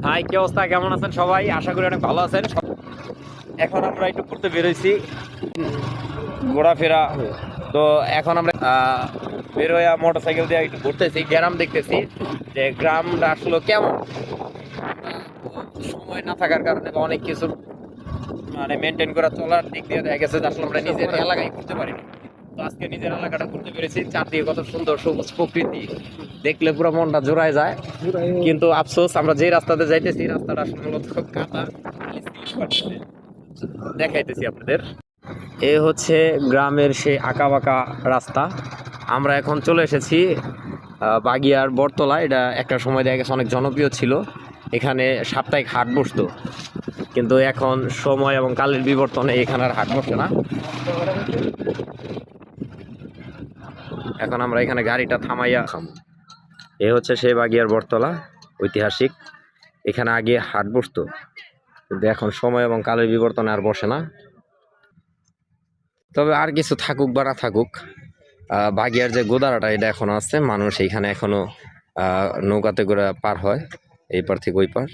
High, কি অবস্থা? কেমন আছেন সবাই? আশা করি অনেক ভালো আছেন। এখন আমরা একটু ঘুরতে বেরোইছি, ঘোরাফেরা। তো এখন আমরা বের হয়ে মোটরসাইকেল দিয়ে একটু ঘুরতেছি, গ্রাম দেখতেছি যে গ্রামটা আসলে কেমন। সময় না থাকার কারণে বা অনেক কিছু মানে মেনটেন করে চলার দিক দিয়ে দেখা গেছে যে আসলে আমরা নিজের এলাকায় ঘুরতে পারি না। তো আজকে নিজের এলাকাটা ঘুরতে পেরেছি, চারদিকে কত সুন্দর সবুজ প্রকৃতি, দেখলে পুরো মনটা জোড়ায় যায়। কিন্তু আফসোস, আমরা যে রাস্তাতে যাইতেছি রাস্তাটা আসলে মূলত কাদা, খালি স্লিপ করতেছে। দেখাইতেছি আপনাদের। এ হচ্ছে গ্রামের সেই আঁকা বাঁকা রাস্তা। আমরা এখন চলে এসেছি বাগিয়ার বটতলা। এটা একটা সময় দেখা গেছে অনেক জনপ্রিয় ছিল, এখানে সাপ্তাহিক হাট বসতো। কিন্তু এখন সময় এবং কালের বিবর্তনে এখানে আর হাট বসে না। এখন আমরা এখানে গাড়িটা থামাইয়া, এ হচ্ছে সেই বাগিয়ার বটতলা, ঐতিহাসিক। এখানে আগে হাট বসতো, কিন্তু এখন সময় এবং কালের বিবর্তনে আর বসে না। তবে আর কিছু থাকুক বা না থাকুক, বাগিয়ার যে গোদারাটা এটা এখনো আছে, মানুষ এইখানে এখনো নৌকাতে করে পার হয় এই পার থেকে ওই পার।